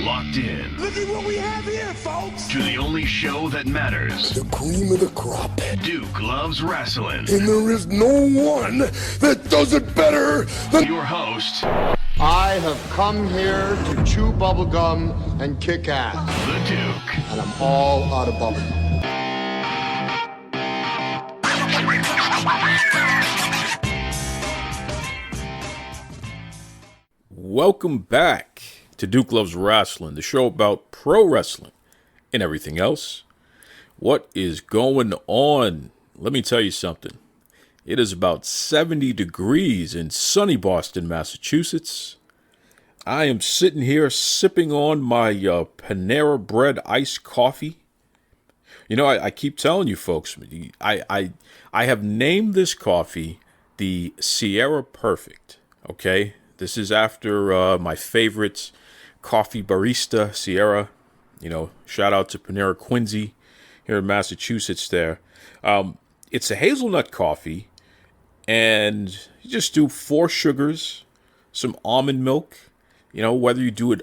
locked in. Look at what we have here, folks. To the only show that matters. The cream of the crop. Duke loves wrestling. And there is no one that does it better than your host. I have come here to chew bubblegum and kick ass. The Duke. And I'm all out of bubblegum. Welcome back to Duke Loves Rasslin, the show about pro wrestling and everything else. What is going on? Let me tell you something. It is about 70 degrees in sunny Boston, Massachusetts. I am sitting here sipping on my Panera Bread iced coffee. You know, I keep telling you folks, I have named this coffee the Sierra Perfect, okay? This is after my favorite coffee barista, Sierra. You know, shout out to Panera Quincy here in Massachusetts there. It's a hazelnut coffee, and you just do 4 sugars, some almond milk. You know, whether you do it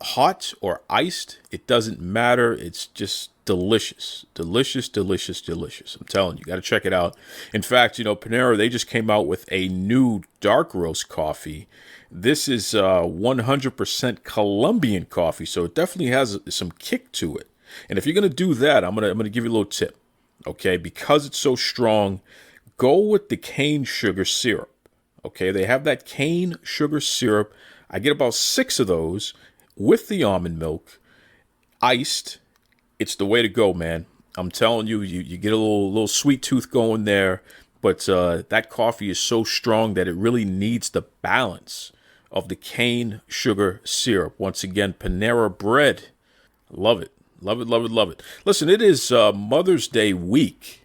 hot or iced, it doesn't matter. It's just delicious. Delicious, delicious, delicious. I'm telling you, got to check it out. In fact, you know, Panera, they just came out with a new dark roast coffee. This is 100% Colombian coffee, so it definitely has some kick to it. And if you're going to do that, I'm gonna give you a little tip, okay? Because it's so strong, go with the cane sugar syrup, okay? They have that cane sugar syrup. I get about 6 of those with the almond milk, iced. It's the way to go, man. I'm telling you, you get a little sweet tooth going there, but that coffee is so strong that it really needs the balance of the cane sugar syrup. Once again, Panera Bread. Love it. Love it, love it, love it. Listen, it is Mother's Day week,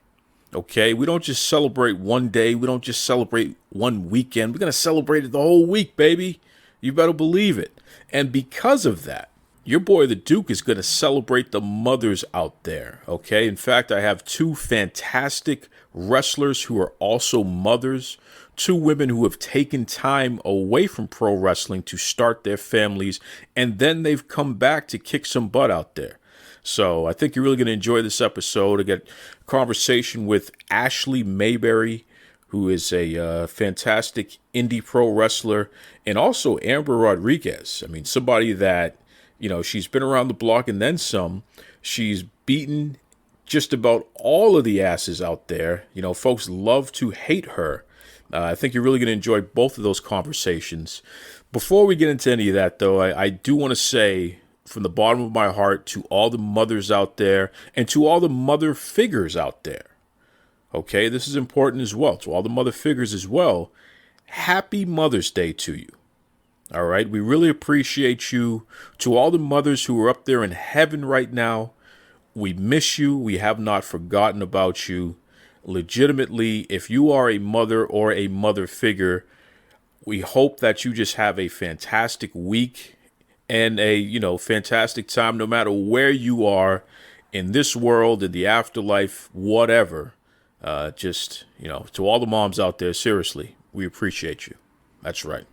okay? We don't just celebrate one day. We don't just celebrate one weekend. We're going to celebrate it the whole week, baby. You better believe it. And because of that, your boy, the Duke, is going to celebrate the mothers out there, okay? In fact, I have 2 fantastic wrestlers who are also mothers, 2 women who have taken time away from pro wrestling to start their families, and then they've come back to kick some butt out there. So I think you're really going to enjoy this episode. I get a conversation with Ashley Mayberry, who is a fantastic indie pro wrestler, and also Amber Rodriguez. I mean, somebody that, you know, she's been around the block and then some. She's beaten just about all of the asses out there. You know, folks love to hate her. I think you're really going to enjoy both of those conversations. Before we get into any of that, though, I do want to say from the bottom of my heart to all the mothers out there and to all the mother figures out there. Okay, this is important as well. To all the mother figures as well, happy Mother's Day to you. All right, we really appreciate you. To all the mothers who are up there in heaven right now, we miss you. We have not forgotten about you. Legitimately, if you are a mother or a mother figure, we hope that you just have a fantastic week and a, you know, fantastic time no matter where you are in this world, in the afterlife, whatever. Just, you know, to all the moms out there, seriously, we appreciate you. That's right.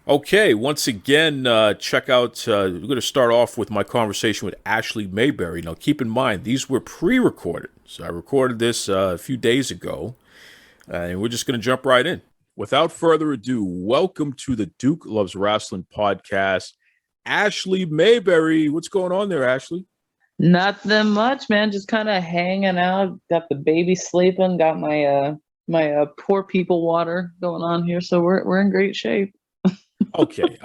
Okay, once again, check out, we're going to start off with my conversation with Ashley Mayberry. Now, keep in mind, these were pre-recorded. So I recorded this a few days ago, and we're just going to jump right in. Without further ado, welcome to the Duke Loves Rasslin podcast. Ashley Mayberry. What's going on there, Ashley? Nothing much, man. Just kind of hanging out. Got the baby sleeping. Got my poor people water going on here. So we're in great shape. Okay,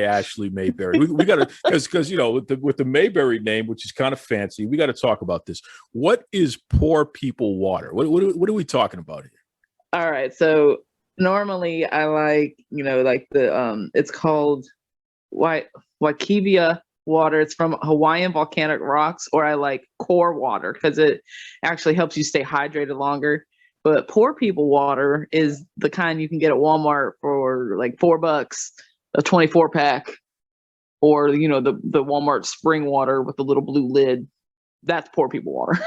Ashley Mayberry. We got to, because you know, with the Mayberry name, which is kind of fancy, we got to talk about this. What is poor people water? What are we talking about here? All right, so normally I like, you know, like the it's called Wakivia water. It's from Hawaiian volcanic rocks, or I like core water because it actually helps you stay hydrated longer. But poor people water is the kind you can get at Walmart for like $4, a 24 pack, or, you know, the Walmart spring water with the little blue lid. That's poor people water.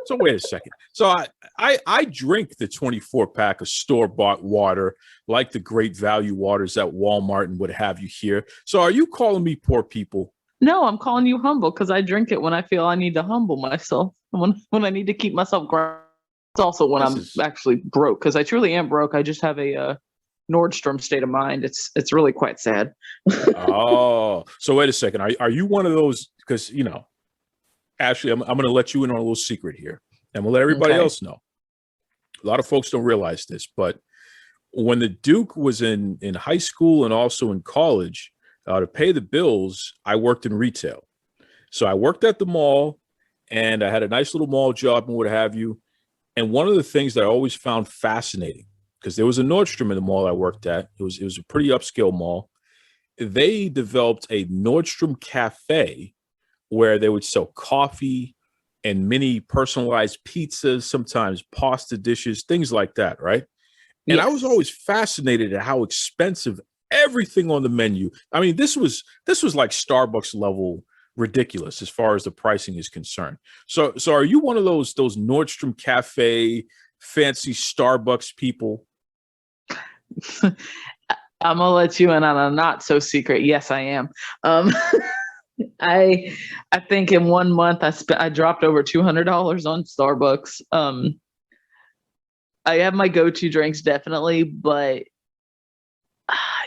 So wait a second. So I drink the 24-pack of store-bought water, like the great value waters at Walmart and what have you here. So are you calling me poor people? No, I'm calling you humble because I drink it when I feel I need to humble myself. When I need to keep myself grounded. It's also when actually broke, because I truly am broke. I just have a Nordstrom state of mind. It's really quite sad. Oh, so wait a second. Are you one of those? Because Ashley, I'm going to let you in on a little secret here, and we'll let everybody else know. A lot of folks don't realize this, but when the Duke was in high school and also in college, to pay the bills, I worked in retail. So I worked at the mall, and I had a nice little mall job and what have you. And one of the things that I always found fascinating, because there was a Nordstrom in the mall I worked at. It was a pretty upscale mall. They developed a Nordstrom cafe where they would sell coffee and mini personalized pizzas, sometimes pasta dishes, things like that, right? And I was always fascinated at how expensive everything on the menu. I mean, this was like Starbucks level ridiculous as far as the pricing is concerned. So are you one of those Nordstrom cafe fancy Starbucks people? I'm gonna let you in on a not so secret. Yes, I am. I think in 1 month I dropped over $200 on Starbucks. I have my go-to drinks definitely, but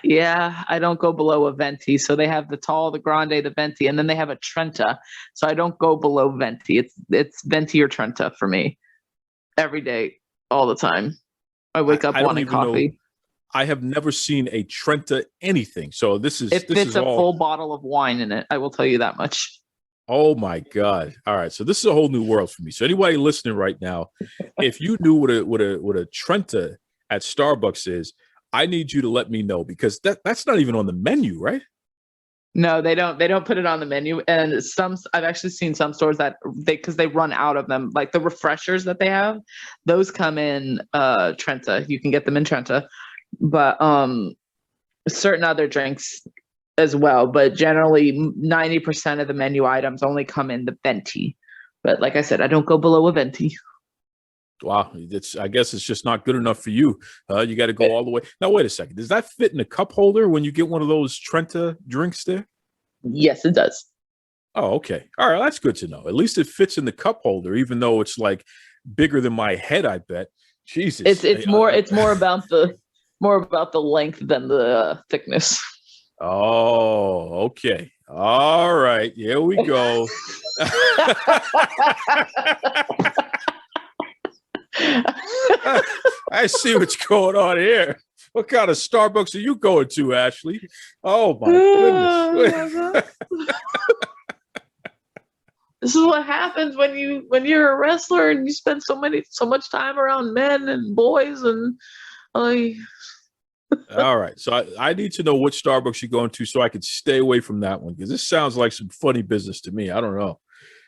yeah, I don't go below a venti. So they have the tall, the grande, the venti, and then they have a Trenta. So I don't go below venti. It's venti or Trenta for me every day, all the time. I wake up wanting coffee. I have never seen a Trenta anything. So this is a full bottle of wine in it. I will tell you that much. Oh my God. All right. So this is a whole new world for me. So anybody listening right now, if you knew what a Trenta at Starbucks is, I need you to let me know, because that's not even on the menu, right? No, they don't put it on the menu. And I've actually seen some stores that because they run out of them, like the refreshers that they have, those come in Trenta. You can get them in Trenta, but certain other drinks as well. But generally 90% of the menu items only come in the venti. But like I said, I don't go below a venti. Wow, I guess it's just not good enough for you. You got to go all the way. Now, wait a second. Does that fit in a cup holder when you get one of those Trenta drinks there? Yes, it does. Oh, okay. All right, that's good to know. At least it fits in the cup holder, even though it's like bigger than my head, I bet. Jesus. It's more about the length than the thickness. Oh, okay. All right. Here we go. I see what's going on here. What kind of Starbucks are you going to, Ashley? Oh my goodness. This is what happens when you're a wrestler and you spend so much time around men and boys and All right. So I need to know what Starbucks you're going to so I can stay away from that one, because this sounds like some funny business to me. I don't know.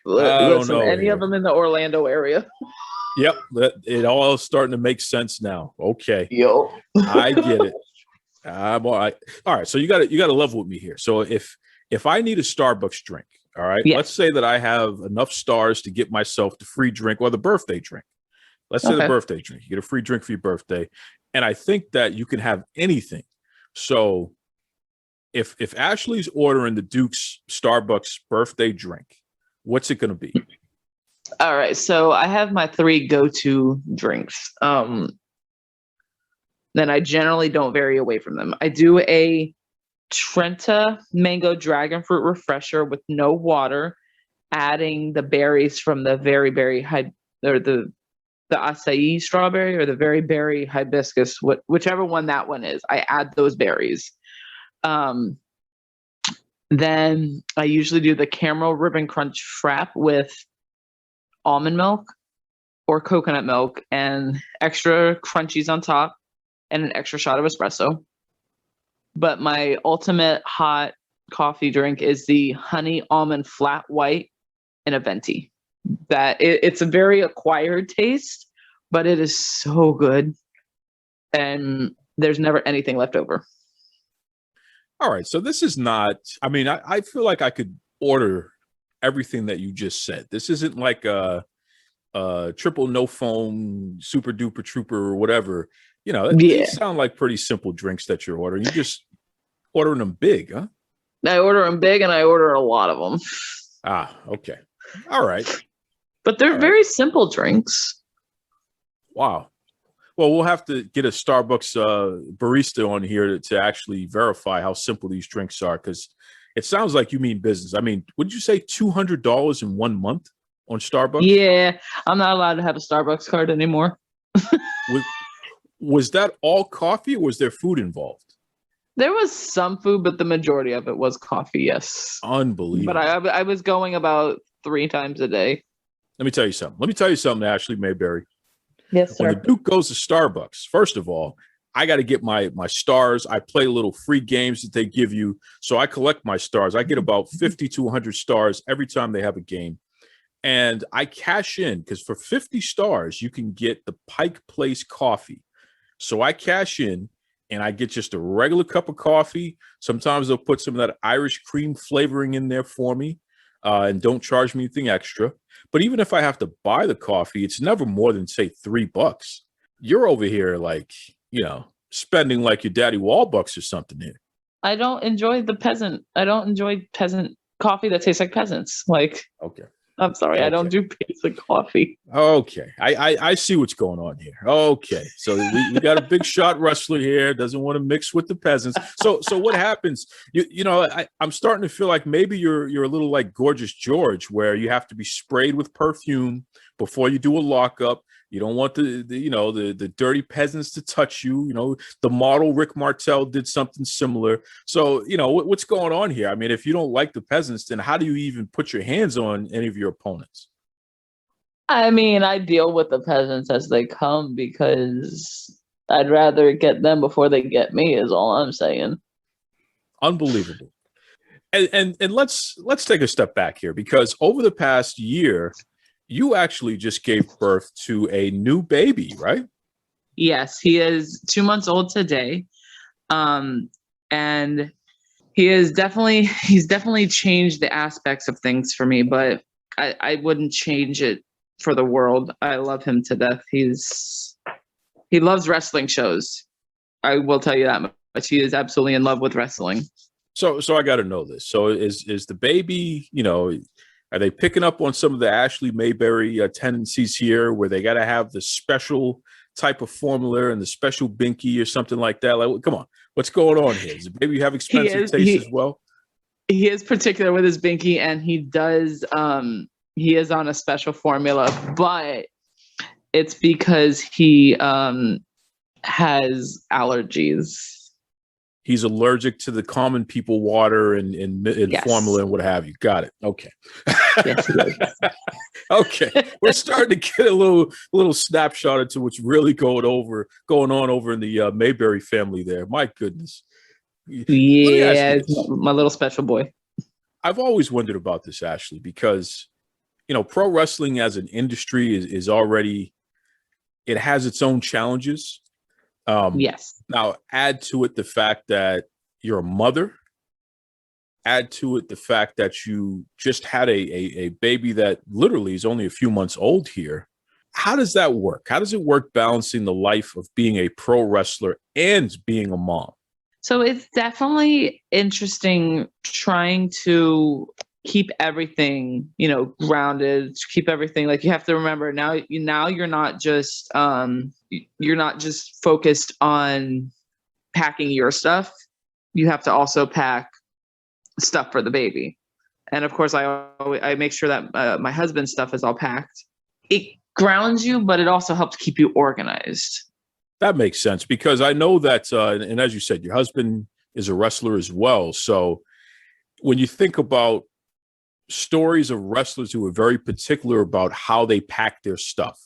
Any of them in the Orlando area. Yep, it all is starting to make sense now. Okay, yo, I get it. All right. All right, so you got to level with me here. So if I need a Starbucks drink, all right, let's say that I have enough stars to get myself the free drink or the birthday drink. Let's say the birthday drink. You get a free drink for your birthday, and I think that you can have anything. So if Ashley's ordering the Duke's Starbucks birthday drink, what's it going to be? All right, so I have my 3 go-to drinks. Then I generally don't vary away from them. I do a Trenta mango dragon fruit refresher with no water, adding the berries from the very berry or the acai strawberry or the very berry hibiscus, whichever one that one is. I add those berries. Then I usually do the caramel ribbon crunch frap with almond milk or coconut milk and extra crunchies on top and an extra shot of espresso. But my ultimate hot coffee drink is the honey almond flat white in a venti. It's a very acquired taste, but it is so good. And there's never anything left over. All right. So this is not, I mean, I feel like I could order everything that you just said. This isn't like triple no foam, super duper trooper, or whatever. Yeah. These sound like pretty simple drinks that you're ordering. You just ordering them big, huh? I order them big and I order a lot of them. Ah, okay. All right. But they're very simple drinks. Wow. Well, we'll have to get a Starbucks barista on here to actually verify how simple these drinks are, because it sounds like you mean business. I mean, would you say $200 in 1 month on Starbucks? Yeah, I'm not allowed to have a Starbucks card anymore. Was that all coffee, or was there food involved? There was some food, but the majority of it was coffee, yes. Unbelievable. But I was going about 3 times a day. Let me tell you something, Ashley Mayberry. Yes, sir. When the Duke goes to Starbucks, first of all, I got to get my stars. I play little free games that they give you. So I collect my stars. I get about 50 to 100 stars every time they have a game. And I cash in because for 50 stars, you can get the Pike Place coffee. So I cash in and I get just a regular cup of coffee. Sometimes they'll put some of that Irish cream flavoring in there for me and don't charge me anything extra. But even if I have to buy the coffee, it's never more than, say, $3. You're over here like, spending like your daddy Wallbucks or something here. I don't enjoy peasant coffee that tastes like peasants. Like, okay. I'm sorry, okay. I don't do basic coffee. Okay. I see what's going on here. Okay. So we got a big shot wrestler here, doesn't want to mix with the peasants. So what happens? I'm starting to feel like maybe you're a little like Gorgeous George, where you have to be sprayed with perfume before you do a lockup. You don't want the dirty peasants to touch you. The model Rick Martel did something similar. So, what's going on here? I mean, if you don't like the peasants, then how do you even put your hands on any of your opponents? I mean, I deal with the peasants as they come because I'd rather get them before they get me, is all I'm saying. Unbelievable. And let's take a step back here, because over the past year, you actually just gave birth to a new baby, right? Yes, he is 2 months old today. And he's definitely changed the aspects of things for me, but I wouldn't change it for the world. I love him to death. He loves wrestling shows. I will tell you that much. He is absolutely in love with wrestling. So I got to know this. So is the baby, are they picking up on some of the Ashley Mayberry tendencies here, where they got to have the special type of formula and the special binky or something like that? Like, come on, what's going on here? Does the baby have expensive taste as well? He is particular with his binky, and he does. He is on a special formula, but it's because he has allergies. He's allergic to the common people water and yes. formula and what have you. Got it. Okay. Yes, he is. Okay. We're starting to get a little snapshot into what's really going on over in the Mayberry family there. My goodness. Yeah, my little special boy. I've always wondered about this, Ashley, because, pro wrestling as an industry is already, it has its own challenges. Yes. Now, add to it the fact that you're a mother. Add to it the fact that you just had a baby that literally is only a few months old here. How does that work? How does it work balancing the life of being a pro wrestler and being a mom? So it's definitely interesting trying to keep everything, grounded, keep everything, like, you have to remember now you're not just focused on packing your stuff. You have to also pack stuff for the baby. And of course I make sure that my husband's stuff is all packed. It grounds you, but it also helps keep you organized. That makes sense, because I know that, and as you said, your husband is a wrestler as well. So when you think about stories of wrestlers who are very particular about how they pack their stuff,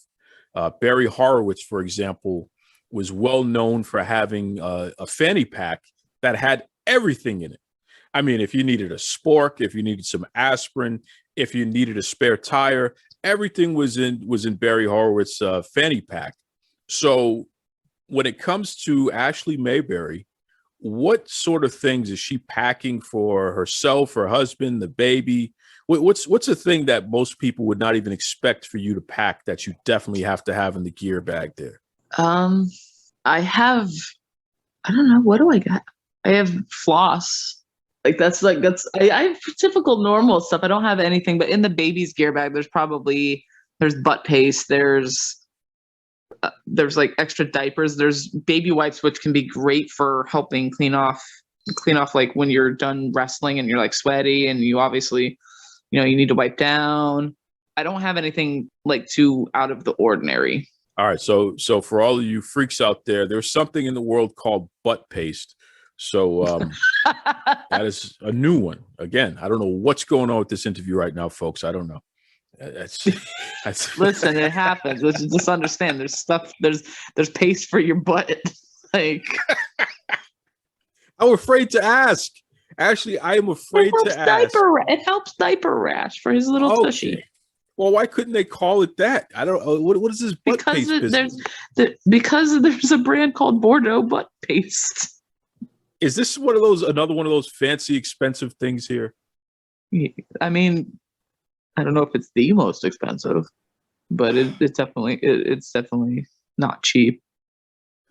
Barry Horowitz, for example, was well known for having a fanny pack that had everything in it. I mean, if you needed a spork, if you needed some aspirin, if you needed a spare tire, everything was in Barry Horowitz's fanny pack. So when it comes to Ashley Mayberry, what sort of things is she packing for herself, her husband, the baby? What's a thing that most people would not even expect for you to pack that you definitely have to have in the gear bag there? I have, I don't know, what do I got? I have floss. I have typical normal stuff. I don't have anything, but in the baby's gear bag, there's butt paste, there's like extra diapers, there's baby wipes, which can be great for helping clean off like when you're done wrestling and you're like sweaty and you obviously, you need to wipe down. I don't have anything like too out of the ordinary. All right. So for all of you freaks out there, there's something in the world called butt paste. So that is a new one. Again, I don't know what's going on with this interview right now, folks. I don't know. That's Listen, it happens. Let's just understand. There's paste for your butt. Like, I'm afraid to ask. Actually, I am afraid to ask. It helps diaper rash for his little tushy. Well, why couldn't they call it that? I don't know. What is this butt paste business? Because there's a brand called Bordeaux butt paste. Is this another one of those fancy, expensive things here? I mean, I don't know if it's the most expensive, but it's definitely not cheap.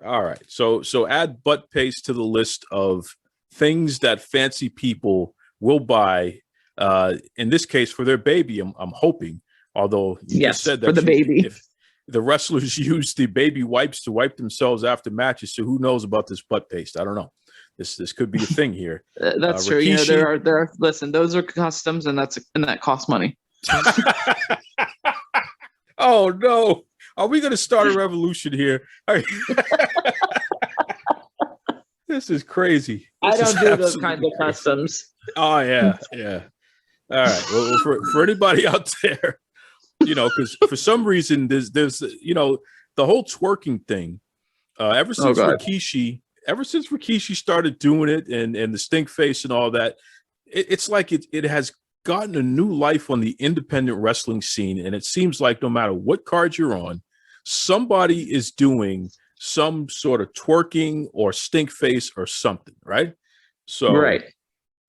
All right. So add butt paste to the list of things that fancy people will buy. In this case, for their baby, I'm hoping. Although you just said that for the baby, if the wrestlers use the baby wipes to wipe themselves after matches, so who knows about this butt paste? I don't know. This could be a thing here. That's true. Rikishi, there are. Listen, those are customs, and that costs money. Oh no! Are we going to start a revolution here? This is crazy. I don't do those kinds of customs. Oh yeah. All right. Well, for anybody out there, because for some reason there's the whole twerking thing. Ever since Rikishi started doing it, and the stink face and all that, it's like it has gotten a new life on the independent wrestling scene, and it seems like no matter what card you're on, somebody is doing some sort of twerking or stink face or something, right? So right.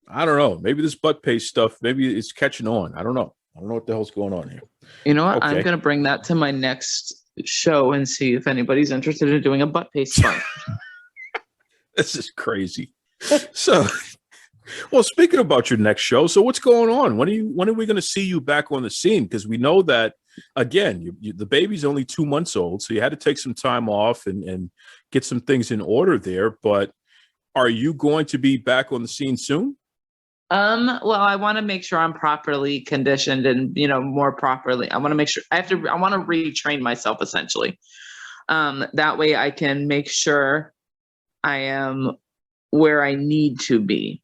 I don't know. Maybe this butt paste stuff, maybe it's catching on. I don't know. I don't know what the hell's going on here. You know what? Okay. I'm going to bring that to my next show and see if anybody's interested in doing a butt paste fun. This is crazy. So, well, speaking about your next show, so what's going on? When are we going to see you back on the scene? Because we know that, again, the baby's only 2 months old, so you had to take some time off and get some things in order there. But are you going to be back on the scene soon? Well, I want to make sure I'm properly conditioned and, more properly. I want to make sure I want to retrain myself essentially. That way I can make sure I am where I need to be.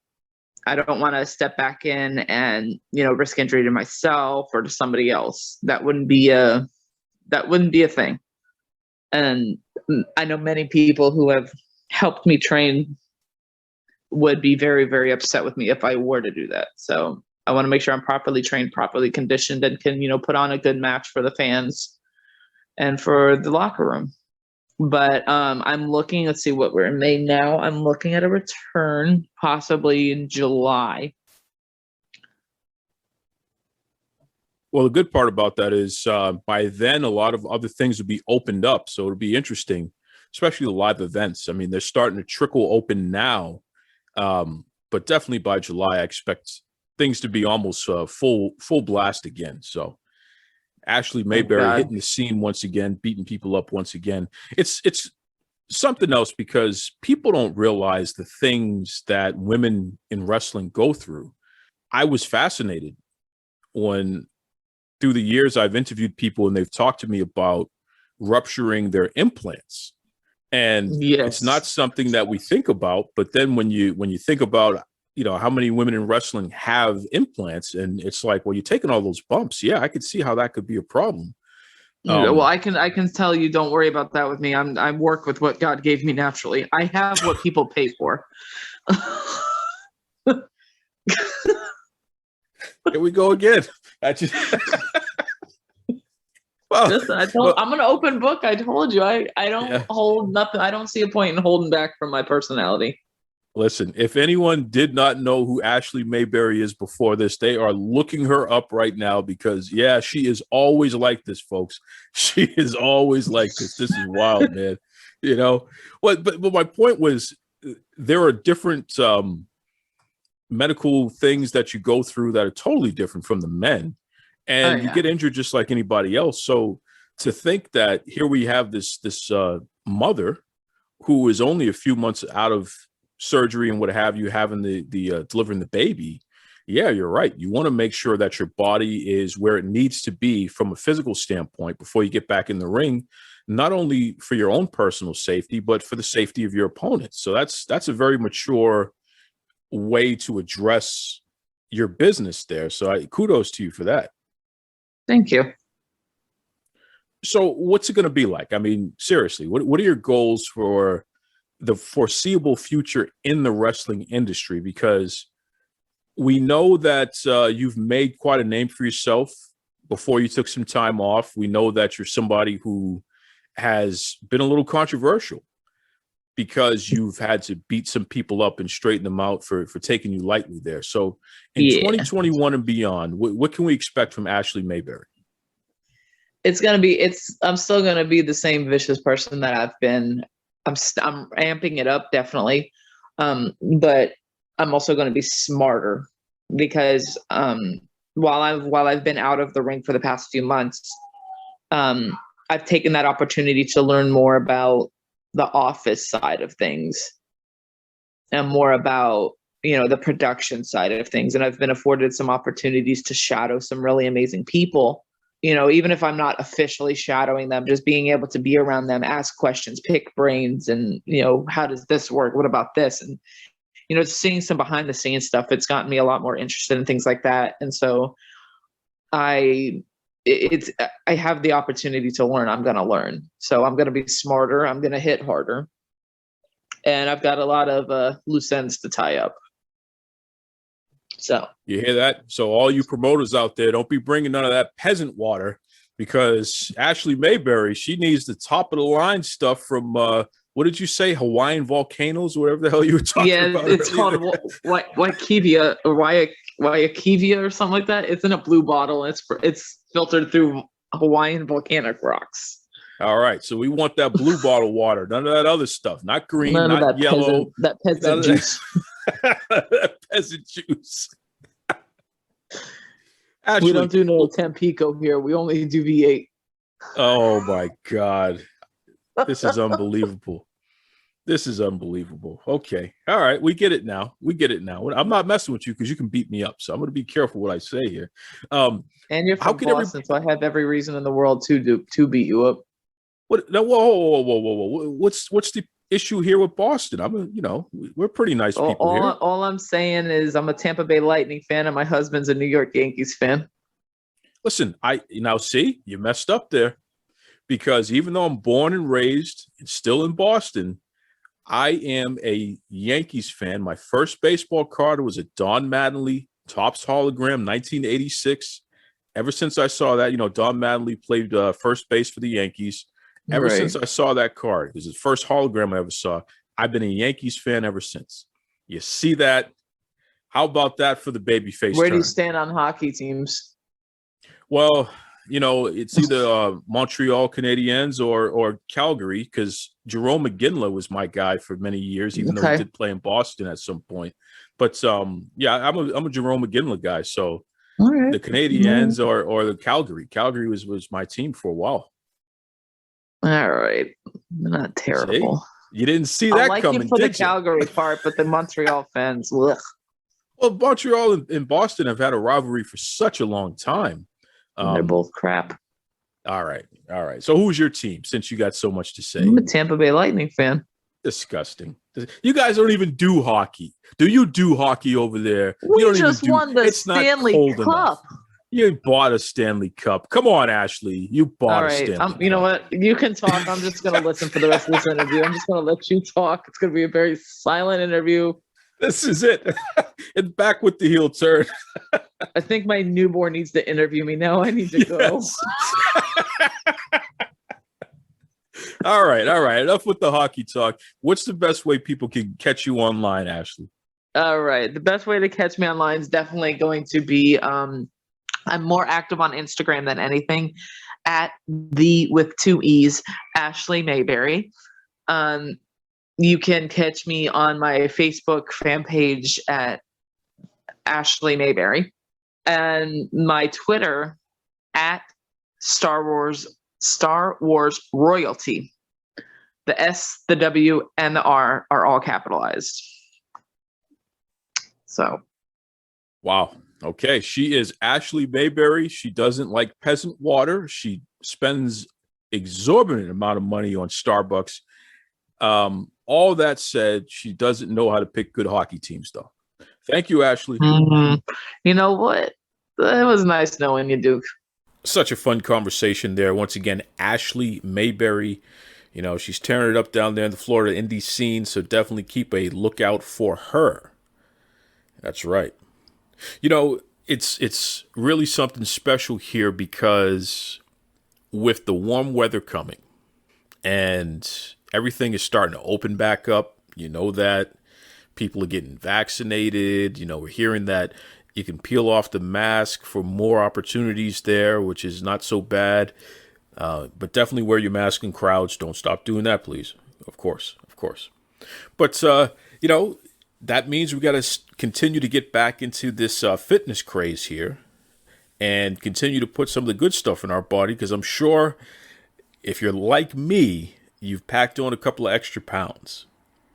I don't want to step back in and, risk injury to myself or to somebody else. That wouldn't be a thing. And I know many people who have helped me train would be very, very upset with me if I were to do that. So I want to make sure I'm properly trained, properly conditioned, and can, put on a good match for the fans and for the locker room. But I'm looking, let's see what we're in May now. I'm looking at a return possibly in July. Well, the good part about that is by then a lot of other things will be opened up. So it'll be interesting, especially the live events. I mean, they're starting to trickle open now. But definitely by July, I expect things to be almost full blast again. So Ashley Mayberry hitting the scene once again, beating people up once again. It's something else because people don't realize the things that women in wrestling go through. I was fascinated when through the years I've interviewed people and they've talked to me about rupturing their implants. And it's not something that we think about, but then when you think about, how many women in wrestling have implants, and it's like, well, you're taking all those bumps. Yeah, I could see how that could be a problem. Well, I can tell you, don't worry about that with me. I work with what God gave me naturally. I have what people pay for. Here we go again. Well, I'm an open book. I told you, I don't hold nothing. I don't see a point in holding back from my personality. Listen, if anyone did not know who Ashley Mayberry is before this, they are looking her up right now because, yeah, she is always like this, folks. She is always like this. This is wild, man. You know, but my point was there are different medical things that you go through that are totally different from the men, and you get injured just like anybody else. So to think that here we have this mother who is only a few months out of surgery and what have you, having the delivering the baby, yeah, you're right. You want to make sure that your body is where it needs to be from a physical standpoint before you get back in the ring, not only for your own personal safety, but for the safety of your opponents. So that's a very mature way to address your business there. So kudos to you for that. Thank you. So what's it going to be like? I mean, seriously, what are your goals for the foreseeable future in the wrestling industry? Because we know that you've made quite a name for yourself before you took some time off. We know that you're somebody who has been a little controversial because you've had to beat some people up and straighten them out for taking you lightly there. So in 2021 and beyond, what can we expect from Ashley Mayberry? I'm still going to be the same vicious person that I've been. I'm amping it up, definitely. But I'm also going to be smarter because while I've been out of the ring for the past few months, I've taken that opportunity to learn more about the office side of things and more about, the production side of things. And I've been afforded some opportunities to shadow some really amazing people. Even if I'm not officially shadowing them, just being able to be around them, ask questions, pick brains, and, how does this work? What about this? And, seeing some behind the scenes stuff, it's gotten me a lot more interested in things like that. And so I have the opportunity to learn. I'm going to learn. So I'm going to be smarter. I'm going to hit harder. And I've got a lot of loose ends to tie up. So you hear that? So all you promoters out there, don't be bringing none of that peasant water, because Ashley Mayberry, she needs the top of the line stuff from what did you say, Hawaiian volcanoes, whatever the hell you were talking about. Yeah, it's called Waikivia or Waikivia or something like that. It's in a blue bottle. It's filtered through Hawaiian volcanic rocks. All right, so we want that blue bottle water, none of that other stuff, not green, not yellow, that peasant juice. That peasant juice. Actually, we don't do no Tampico here. We only do V8. Oh my God. This is unbelievable. This is unbelievable. Okay. All right. We get it now. I'm not messing with you because you can beat me up. So I'm going to be careful what I say here. And you're from Boston, so I have every reason in the world to beat you up. What? No, whoa. What's the issue here with Boston? We're pretty nice people here. All I'm saying is I'm a Tampa Bay Lightning fan and my husband's a New York Yankees fan. Listen, see, you messed up there, because even though I'm born and raised and still in Boston, I am a Yankees fan. My first baseball card was a Don Mattingly Topps hologram, 1986. Ever since I saw that, Don Mattingly played first base for the Yankees. Ever since I saw that card, it was the first hologram I ever saw. I've been a Yankees fan ever since. You see that? How about that for the babyface? Where do you stand on hockey teams? Well, it's either Montreal Canadiens or Calgary, because Jerome McGinley was my guy for many years, even though he did play in Boston at some point. But yeah, I'm a Jerome McGinley guy. So the Canadiens or the Calgary. Calgary was my team for a while. All right, not terrible. See? You didn't see that like coming, it for did the Calgary part, but the Montreal fans, ugh. Well, Montreal and Boston have had a rivalry for such a long time. They're both crap. All right. So who's your team, since you got so much to say? I'm a Tampa Bay Lightning fan. Disgusting. You guys don't even do hockey. Do you do hockey over there? We just won the Stanley Cup. You bought a Stanley Cup. Come on, Ashley. You bought a Stanley Cup. You know what? You can talk. I'm just going to listen for the rest of this interview. I'm just going to let you talk. It's going to be a very silent interview. This is it. And back with the heel turn. I think my newborn needs to interview me now. I need to go. All right. Enough with the hockey talk. What's the best way people can catch you online, Ashley? All right. The best way to catch me online is definitely going to be I'm more active on Instagram than anything at the with two E's Ashley Mayberry. You can catch me on my Facebook fan page at Ashley Mayberry and my Twitter at Star Wars Royalty. The S, the W, and the R are all capitalized. So, wow. Okay, she is Ashley Mayberry. She doesn't like peasant water. She spends exorbitant amount of money on Starbucks. All that said, she doesn't know how to pick good hockey teams, though. Thank you, Ashley. You know what? It was nice knowing you, Duke. Such a fun conversation there. Once again, Ashley Mayberry. You know, she's tearing it up down there in the Florida indie scene, so definitely keep a lookout for her. That's right. You know, it's really something special here because with the warm weather coming and everything is starting to open back up, you know that people are getting vaccinated. You know, we're hearing that you can peel off the mask for more opportunities there, which is not so bad. But definitely wear your mask in crowds. Don't stop doing that, please. Of course. But, you know, that means we got to continue to get back into this fitness craze here and continue to put some of the good stuff in our body, because I'm sure if you're like me, you've packed on a couple of extra pounds.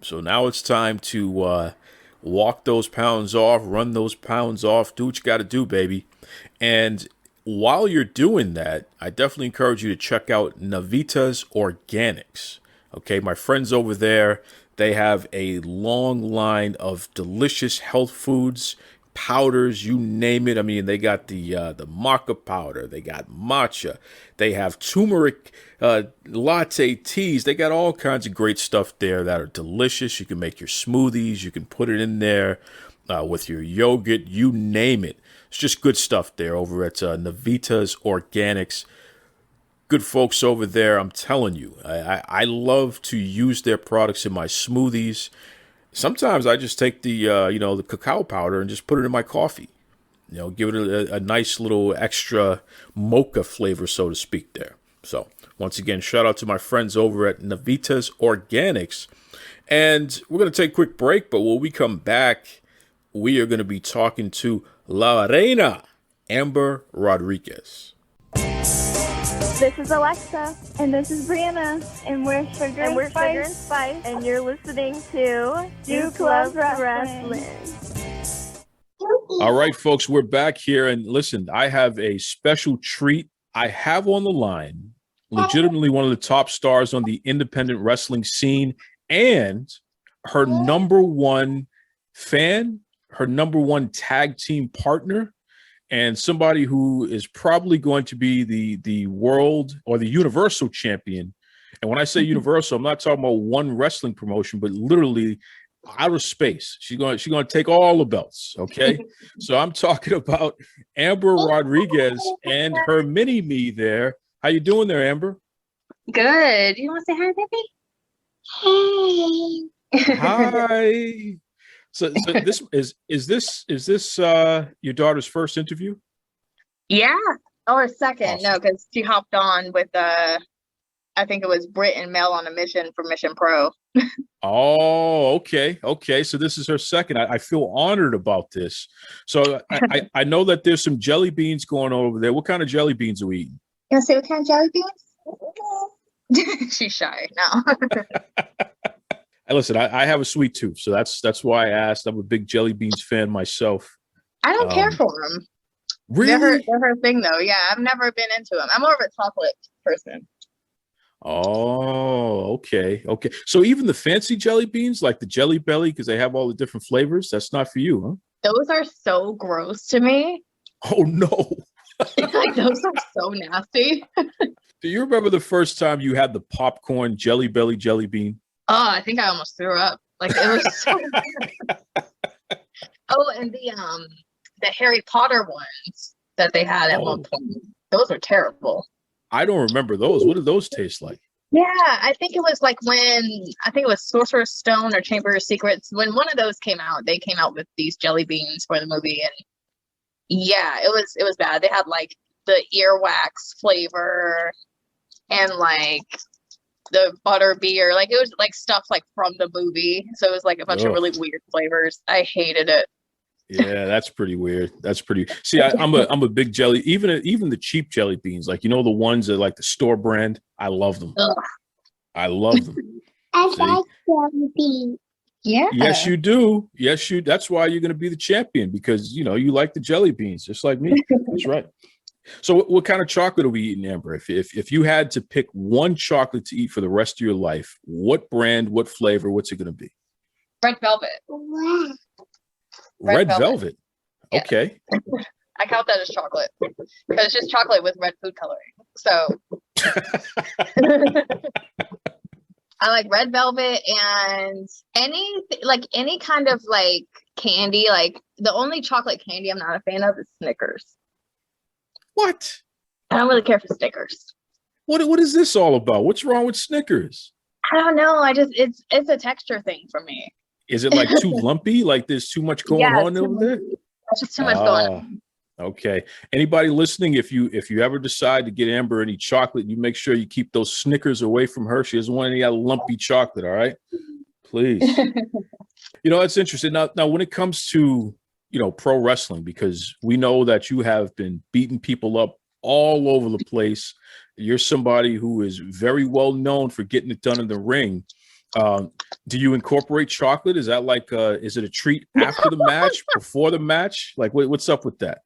So now it's time to walk those pounds off, run those pounds off, do what you got to do, baby. And while you're doing that, I definitely encourage you to check out Navita's Organics. Okay, my friends over there, they have a long line of delicious health foods, powders, you name it. I mean, they got the maca powder, they got matcha, they have turmeric latte teas. They got all kinds of great stuff there that are delicious. You can make your smoothies, you can put it in there with your yogurt, you name it. It's just good stuff there over at Navita's Organics. Good folks over there, I'm telling you. I love to use their products in my smoothies. Sometimes I just take the the cacao powder and just put it in my coffee. You know, give it a nice little extra mocha flavor, so to speak, there. So once again, shout out to my friends over at Navita's Organics. And we're going to take a quick break, but when we come back, we are going to be talking to La Reina, Amber Rodriguez. This is Alexa. And this is Brianna. And we're Sugar and Spice. And you're listening to Duke Loves Wrestling. All right, folks, we're back here. And listen, I have a special treat. I have on the line legitimately one of the top stars on the independent wrestling scene and her number one fan, her number one tag team partner, and somebody who is probably going to be the world or the universal champion. And when I say universal, I'm not talking about one wrestling promotion, but literally outer space. She's going to take all the belts. Okay. So I'm talking about Amber Rodriguez and her mini me there. How you doing there, Amber? Good. You want to say hi, baby? Hi. So this is this your daughter's first interview? Yeah, or second. Awesome. No, because she hopped on with I think it was Brit and Mel on a mission for Mission Pro. Oh, okay. So this is her second. I feel honored about this. So I know that there's some jelly beans going on over there. What kind of jelly beans are we eating? You want to say what kind of jelly beans? She's shy now. Listen, I have a sweet tooth, so that's why I asked. I'm a big jelly beans fan myself. I don't care for them. Really? They're her thing, though. Yeah, I've never been into them. I'm more of a chocolate person. Oh, okay. So even the fancy jelly beans, like the Jelly Belly, because they have all the different flavors, that's not for you, huh? Those are so gross to me. Oh, no. Like, those are so nasty. Do you remember the first time you had the popcorn Jelly Belly jelly bean? Oh, I think I almost threw up. Like, it was so Oh, and the Harry Potter ones that they had at one point. Those are terrible. I don't remember those. What did those taste like? Yeah, I think it was like I think it was Sorcerer's Stone or Chamber of Secrets. When one of those came out, they came out with these jelly beans for the movie, and yeah, it was bad. They had like the earwax flavor and like the butter beer. Like it was like stuff like from the movie. So it was like a bunch of really weird flavors. I hated it. Yeah, that's pretty weird. That's pretty. See, I'm a big jelly. Even the cheap jelly beans, like the ones that like the store brand. I love them. Ugh. I love them. I like jelly beans. Yeah. Yes, you do. Yes, you. That's why you're going to be the champion, because you like the jelly beans just like me. That's right. So, what kind of chocolate are we eating, Amber? If you had to pick one chocolate to eat for the rest of your life, what brand, what flavor, what's it going to be? Red velvet. Wow. Red velvet. Yeah. Okay. I count that as chocolate because it's just chocolate with red food coloring. So I like red velvet and any kind of like candy. Like the only chocolate candy I'm not a fan of is Snickers. What? I don't really care for Snickers. What is this all about? What's wrong with Snickers? I don't know. It's a texture thing for me. Is it like too lumpy? Like there's too much going on over there? There's just too much going on. Okay. Anybody listening, if you ever decide to get Amber any chocolate, you make sure you keep those Snickers away from her. She doesn't want any of that lumpy chocolate. All right, please. That's interesting. Now, when it comes to pro wrestling, because we know that you have been beating people up all over the place. You're somebody who is very well known for getting it done in the ring. Do you incorporate chocolate? Is that like is it a treat after the match, before the match? Like what's up with that?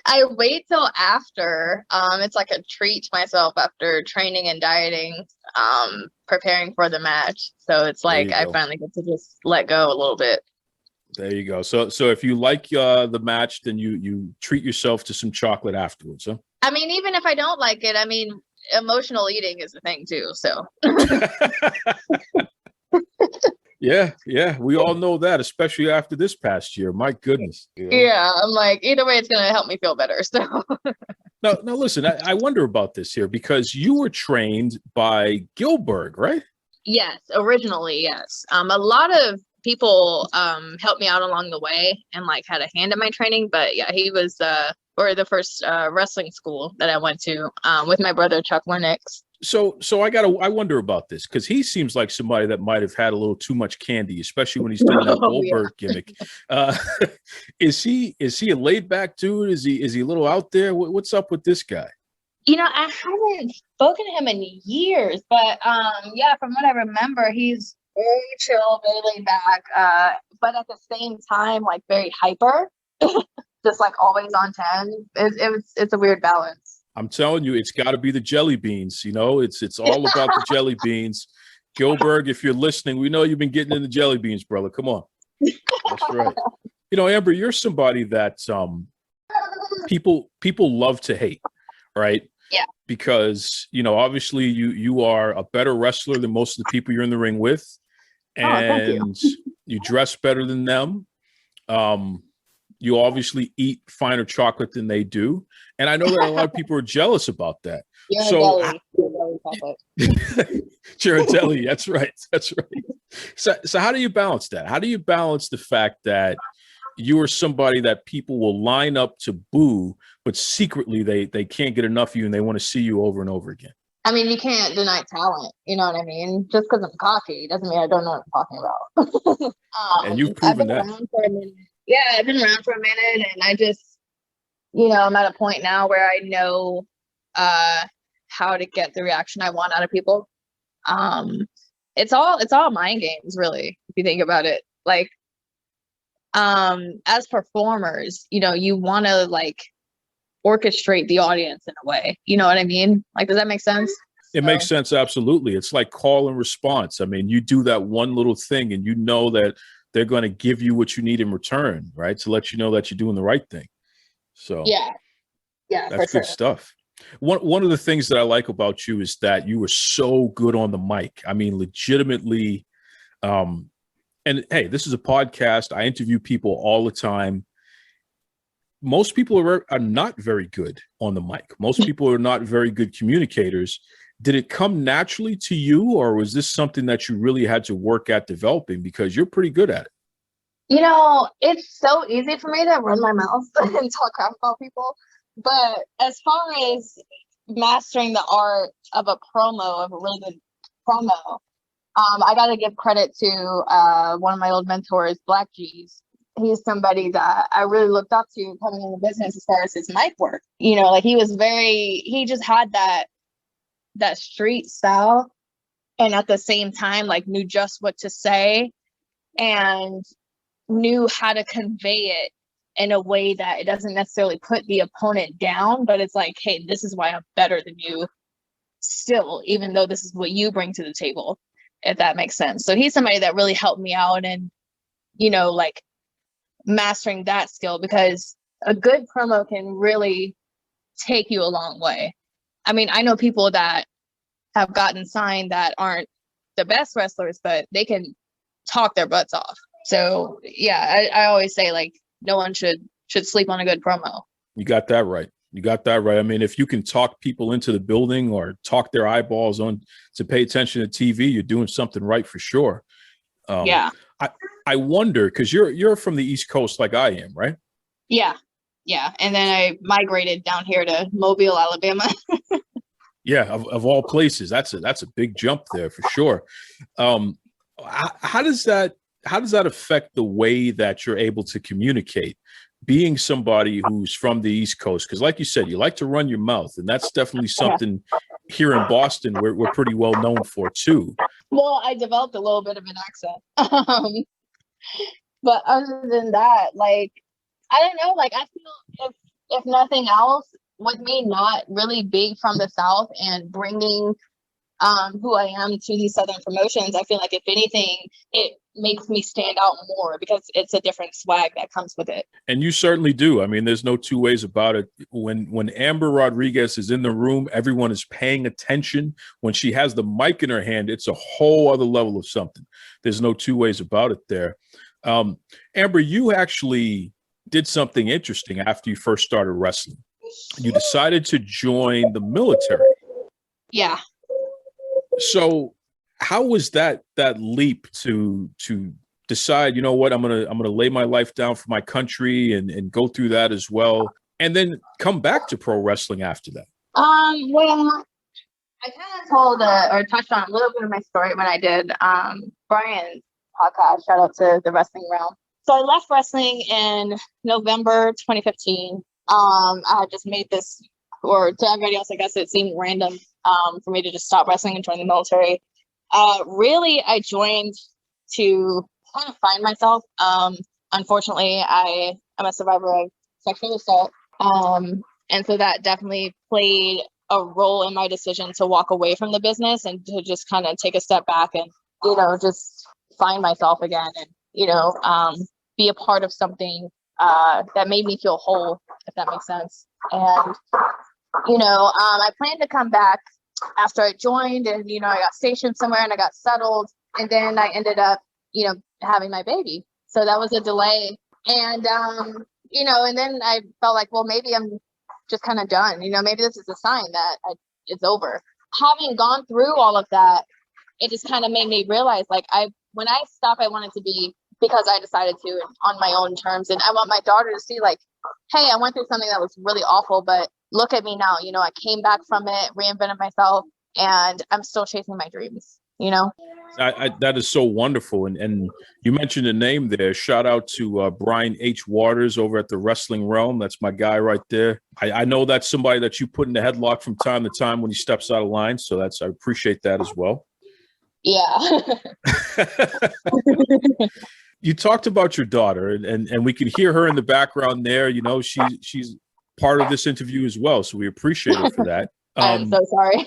I wait till after. It's like a treat to myself after training and dieting, preparing for the match. So it's like I finally get to just let go a little bit. There you go. So if you like the match, then you treat yourself to some chocolate afterwards, huh? I mean, even if I don't like it, I mean, emotional eating is a thing too. So yeah, we all know that, especially after this past year. My goodness. Yeah, I'm like, either way, it's gonna help me feel better. So now listen, I wonder about this here, because you were trained by Gilbert, right? Yes, originally, yes. A lot of people helped me out along the way and like had a hand in my training, but yeah, he was or the first wrestling school that I went to with my brother Chuck Lennox. So I wonder about this, because he seems like somebody that might have had a little too much candy, especially when he's doing that Goldberg gimmick. Is he a laid back dude? Is he a little out there? What's up with this guy? I haven't spoken to him in years, but yeah, from what I remember, he's very chill, very laid back, but at the same time, like very hyper, just like always on 10. It's a weird balance. I'm telling you, it's got to be the jelly beans. It's all about the jelly beans. Gilbert, if you're listening, we know you've been getting into jelly beans, brother. Come on. That's right. Amber, you're somebody that people love to hate, right? Yeah. Because, obviously you are a better wrestler than most of the people you're in the ring with. And you dress better than them. You obviously eat finer chocolate than they do. And I know that a lot of people are jealous about that. Girardelli, that's right. That's right. So how do you balance that? How do you balance the fact that you are somebody that people will line up to boo, but secretly they can't get enough of you and they want to see you over and over again? I mean, you can't deny talent. You know what I mean? Just because I'm cocky doesn't mean I don't know what I'm talking about. And you've proven that. Yeah, I've been around for a minute, and I just, I'm at a point now where I know how to get the reaction I want out of people. It's all mind games, really, if you think about it. Like, as performers, you want to like orchestrate the audience in a way. You know what I mean? Like, does that make sense? It makes sense, absolutely. It's like call and response. I mean, you do that one little thing, and you know that they're going to give you what you need in return, right? To let you know that you're doing the right thing. So yeah, that's good stuff. One of the things that I like about you is that you are so good on the mic. I mean, legitimately. And hey, this is a podcast. I interview people all the time. Most people are not very good on the mic. Most people are not very good communicators. Did it come naturally to you, or was this something that you really had to work at developing, because you're pretty good at it? You know, it's so easy for me to run my mouth and talk crap about people. But as far as mastering the art of a promo, of a really good promo, I got to give credit to one of my old mentors, Black G's. He's somebody that I really looked up to coming in the business as far as his mic work. You know, like he just had that street style, and at the same time, like, knew just what to say and knew how to convey it in a way that it doesn't necessarily put the opponent down, but it's like, hey, this is why I'm better than you still, even though this is what you bring to the table, if that makes sense. So he's somebody that really helped me out, and, you know, like, mastering that skill, because a good promo can really take you a long way. I mean, I know people that have gotten signed that aren't the best wrestlers, but they can talk their butts off. So yeah, I always say, like, no one should sleep on a good promo. You got that right. You got that right. I mean, if you can talk people into the building or talk their eyeballs on to pay attention to TV, you're doing something right for sure. Yeah. I wonder, because you're from the East Coast like I am, right? Yeah. And then I migrated down here to Mobile, Alabama. Yeah, of all places, that's a big jump there for sure. How does that affect the way that you're able to communicate, being somebody who's from the East Coast? Because like you said, you like to run your mouth, and that's definitely something here in Boston we're pretty well known for too. Well, I developed a little bit of an accent. But other than that, like, I don't know, like, I feel if nothing else, with me not really being from the South and bringing who I am to these Southern promotions, I feel like if anything, it makes me stand out more because it's a different swag that comes with it. And you certainly do. I mean, there's no two ways about it. When Amber Rodriguez is in the room, everyone is paying attention. When she has the mic in her hand, it's a whole other level of something. There's no two ways about it there. Amber, you actually did something interesting after you first started wrestling. You decided to join the military. Yeah. So how was that leap to decide, you know what, I'm gonna lay my life down for my country and go through that as well, and then come back to pro wrestling after that? Well, I kind of told or touched on a little bit of my story when I did Brian's podcast. Shout out to the Wrestling Realm. So I left wrestling in November 2015. I had just made this, or to everybody else, I guess it seemed random for me to just stop wrestling and join the military. Really, I joined to kind of find myself. Unfortunately, I'm a survivor of sexual assault. And so that definitely played a role in my decision to walk away from the business and to just kind of take a step back and, you know, just find myself again and, you know, be a part of something that made me feel whole, if that makes sense. And, you know, I planned to come back after I joined, and, you know, I got stationed somewhere and I got settled, and then I ended up, you know, having my baby. So that was a delay. And, you know, and then I felt like, well, maybe I'm just kind of done. You know, maybe this is a sign that it's over. Having gone through all of that, it just kind of made me realize, like, when I stop, I want it to be because I decided to, and on my own terms. And I want my daughter to see, like, hey, I went through something that was really awful, but look at me now. You know, I came back from it, reinvented myself, and I'm still chasing my dreams, you know? That is so wonderful. And you mentioned a name there. Shout out to Brian H. Waters over at the Wrestling Realm. That's my guy right there. I know that's somebody that you put in the headlock from time to time when he steps out of line. So I appreciate that as well. Yeah. You talked about your daughter, and we can hear her in the background there. You know, she's part of this interview as well, so we appreciate her for that. I'm so sorry.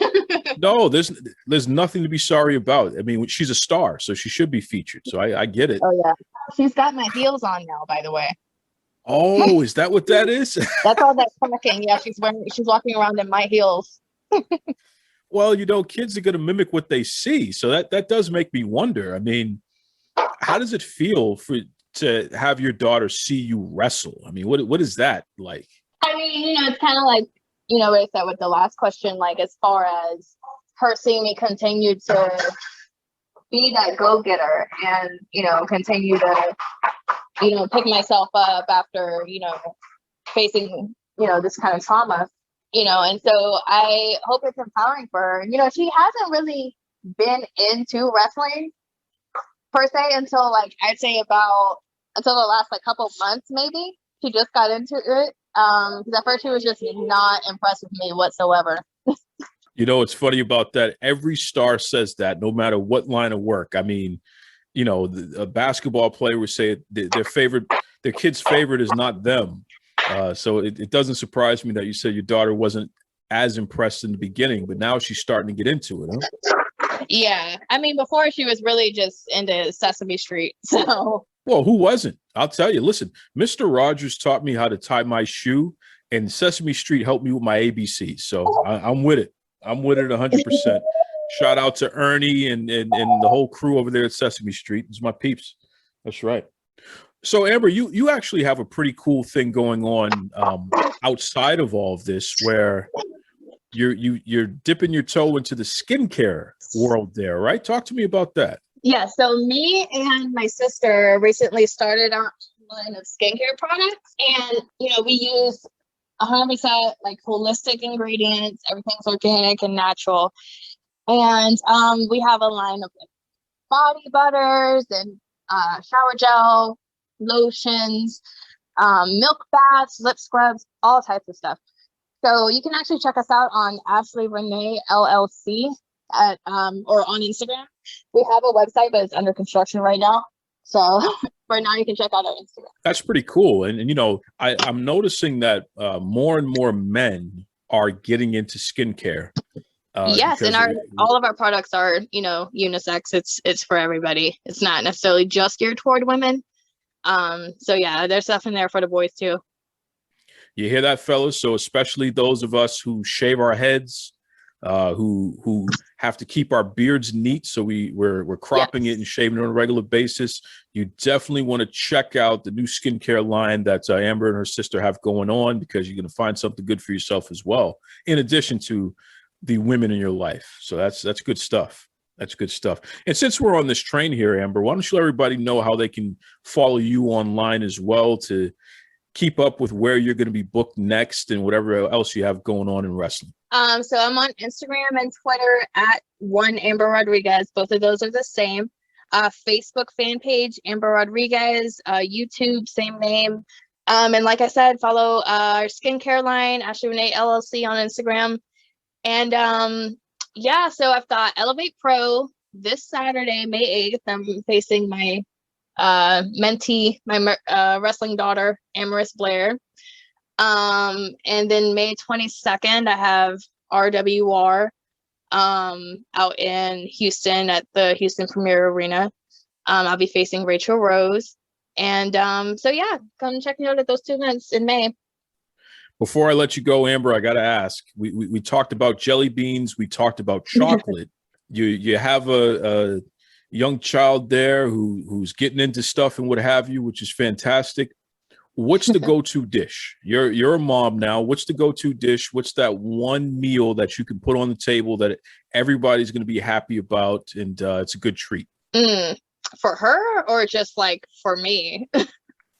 No, there's nothing to be sorry about. I mean, she's a star, so she should be featured. So I get it. Oh yeah, she's got my heels on now, by the way. Oh, is that what that is? That's all that cracking. Yeah, she's walking around in my heels. Well, you know, kids are going to mimic what they see, so that does make me wonder. I mean, how does it feel to have your daughter see you wrestle? I mean, what is that like? I mean, you know, it's kind of like, you know, what I said with the last question, like, as far as her seeing me continue to be that go-getter and, you know, continue to, you know, pick myself up after, you know, facing, you know, this kind of trauma, you know, and so I hope it's empowering for her. You know, she hasn't really been into wrestling per se until like, I'd say until the last like couple months, maybe. She just got into it. Because at first she was just not impressed with me whatsoever. You know, it's funny about that. Every star says that, no matter what line of work. I mean, you know, a basketball player would say their kid's favorite is not them. So it doesn't surprise me that you said your daughter wasn't as impressed in the beginning, but now she's starting to get into it, huh? Yeah. I mean, before she was really just into Sesame Street. So. Well, who wasn't? I'll tell you. Listen, Mr. Rogers taught me how to tie my shoe, and Sesame Street helped me with my ABC. So I'm with it. I'm with it 100%. Shout out to Ernie and the whole crew over there at Sesame Street. It's my peeps. That's right. So Amber, you actually have a pretty cool thing going on outside of all of this, where you're dipping your toe into the skincare world there, right? Talk to me about that. Yeah, so me and my sister recently started our line of skincare products, and you know, we use 100% like holistic ingredients. Everything's organic and natural, and we have a line of like body butters and shower gel, lotions, milk baths, lip scrubs, all types of stuff. So you can actually check us out on Ashley Renee LLC at or on Instagram. We have a website, but it's under construction right now. So right now you can check out our Instagram. That's pretty cool. And you know, I'm noticing that more and more men are getting into skincare. Yes, and all of our products are, you know, unisex. It's for everybody. It's not necessarily just geared toward women. So yeah, there's stuff in there for the boys too. You hear that, fellas? So especially those of us who shave our heads, who have to keep our beards neat, so we're cropping it and shaving it on a regular basis. You definitely want to check out the new skincare line that Amber and her sister have going on, because you're going to find something good for yourself as well, in addition to the women in your life. So that's good stuff. That's good stuff. And since we're on this train here, Amber, why don't you let everybody know how they can follow you online as well, to keep up with where you're going to be booked next and whatever else you have going on in wrestling? So I'm on Instagram and Twitter at one Amber Rodriguez. Both of those are the same. Facebook fan page, Amber Rodriguez. YouTube, same name. And like I said, follow our skincare line, Ashley Renee LLC on Instagram. And yeah, so I've got Elevate Pro this Saturday, May 8th. I'm facing my mentee, my wrestling daughter, Amaris Blair. And then May 22nd, I have RWR out in Houston at the Houston Premier Arena. I'll be facing Rachel Rose. And so yeah, come check me out at those 2 events in May. Before I let you go, Amber, I got to ask, we talked about jelly beans. We talked about chocolate. You have a young child there who's getting into stuff and what have you, which is fantastic. What's the go-to dish? You're a mom now. What's the go-to dish? What's that one meal that you can put on the table that everybody's going to be happy about, and it's a good treat? For her, or just like for me?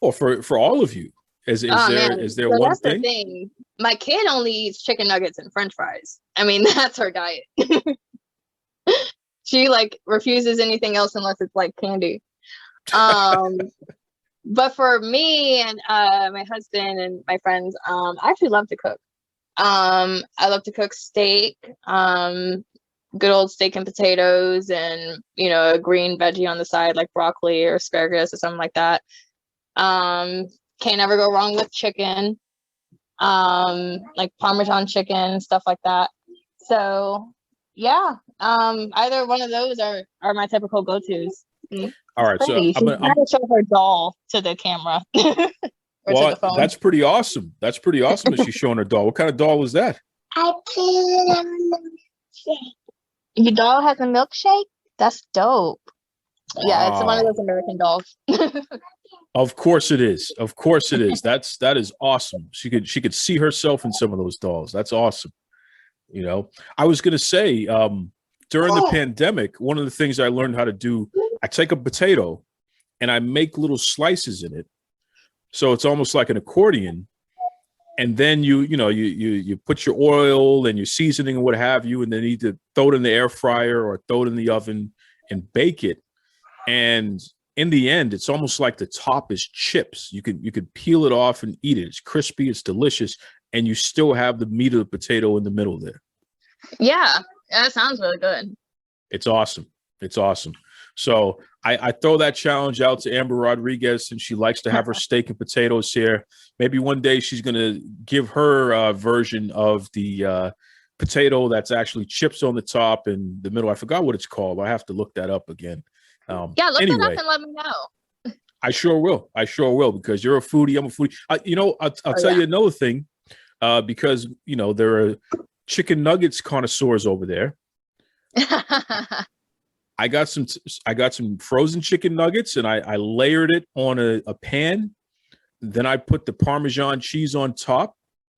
Or for all of you. Is there one that's thing? The thing. My kid only eats chicken nuggets and French fries. I mean, that's her diet. She like refuses anything else unless it's like candy. But for me and my husband and my friends, I actually love to cook. I love to cook steak, good old steak and potatoes, and you know, a green veggie on the side like broccoli or asparagus or something like that. Can't ever go wrong with chicken, like Parmesan chicken, stuff like that. So yeah, either one of those are my typical go-tos. All right, so I'm gonna show her doll to the camera. Well, that's pretty awesome. That's pretty awesome that she's showing her doll. What kind of doll was that? I put it on a milkshake. Your doll has a milkshake? That's dope. Yeah, it's one of those American dolls. Of course it is. Of course it is. That is awesome. She could see herself in some of those dolls. That's awesome. You know, I was going to say during the pandemic, one of the things I learned how to do, I take a potato and I make little slices in it. So it's almost like an accordion. And then you put your oil and your seasoning and what have you, and then either throw it in the air fryer or throw it in the oven and bake it. And in the end, it's almost like the top is chips. You could peel it off and eat it. It's crispy, it's delicious, and you still have the meat of the potato in the middle there. Yeah, that sounds really good. It's awesome. It's awesome. So I throw that challenge out to Amber Rodriguez, and she likes to have her steak and potatoes here. Maybe one day she's going to give her version of the potato that's actually chips on the top and the middle. I forgot what it's called. I have to look that up again. Look that up and let me know. I sure will. Because you're a foodie. I'm a foodie. I'll tell you another thing, because there are chicken nuggets connoisseurs over there. I got some frozen chicken nuggets, and I layered it on a pan. Then I put the Parmesan cheese on top.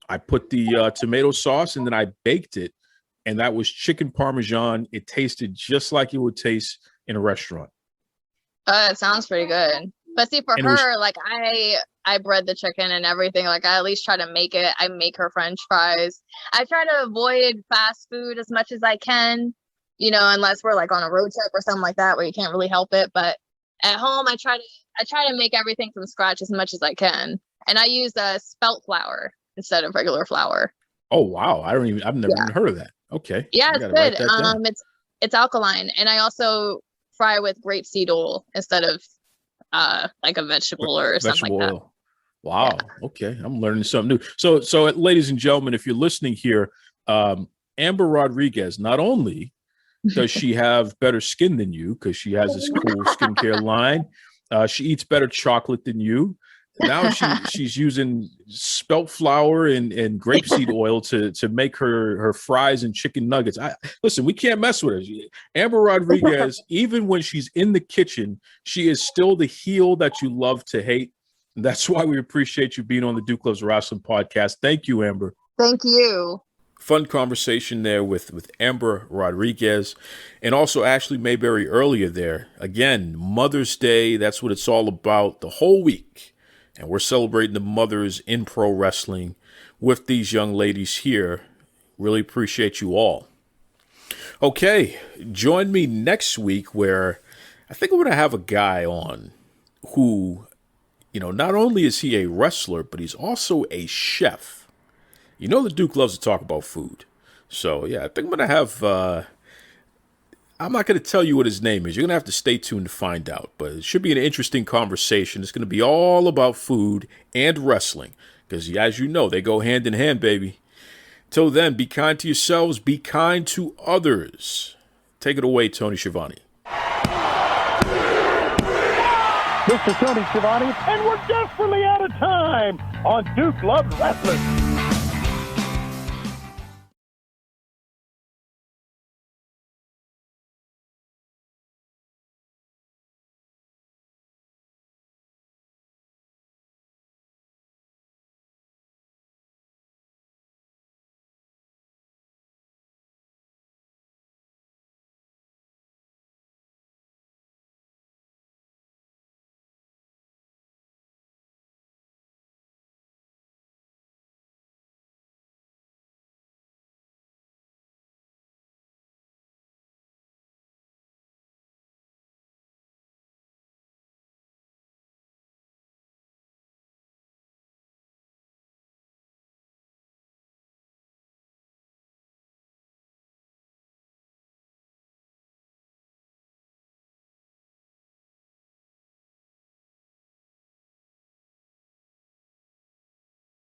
I put the tomato sauce, and then I baked it. And that was chicken Parmesan. It tasted just like it would taste in a restaurant. It sounds pretty good. But see, for her, like I bread the chicken and everything. Like I at least try to make it. I make her French fries. I try to avoid fast food as much as I can, unless we're like on a road trip or something like that where you can't really help it. But at home, I try to make everything from scratch as much as I can. And I use spelt flour instead of regular flour. Oh wow! I've never even heard of that. Okay. Yeah, it's good. It's alkaline, and I also fry with grapeseed oil instead of like a vegetable or something like that. Wow. Yeah. Okay. I'm learning something new. So ladies and gentlemen, if you're listening here, Amber Rodriguez, not only does she have better skin than you because she has this cool skincare line, she eats better chocolate than you. Now she's using spelt flour and grapeseed oil to make her fries and chicken nuggets. Listen, we can't mess with her. Amber Rodriguez, even when she's in the kitchen, she is still the heel that you love to hate. And that's why we appreciate you being on the Duke Loves Wrestling podcast. Thank you, Amber. Thank you. Fun conversation there with Amber Rodriguez and also Ashley Mayberry earlier there. Again, Mother's Day, that's what it's all about the whole week. And we're celebrating the mothers in pro wrestling with these young ladies here. Really appreciate you all. Okay, join me next week where I think we're going to have a guy on who, not only is he a wrestler, but he's also a chef. The Duke loves to talk about food. So, yeah, I think I'm going to have... I'm not going to tell you what his name is. You're going to have to stay tuned to find out. But it should be an interesting conversation. It's going to be all about food and wrestling. Because, as you know, they go hand in hand, baby. Till then, be kind to yourselves. Be kind to others. Take it away, Tony Schiavone. This is Tony Schiavone, and we're desperately out of time on Duke Loves Wrestling.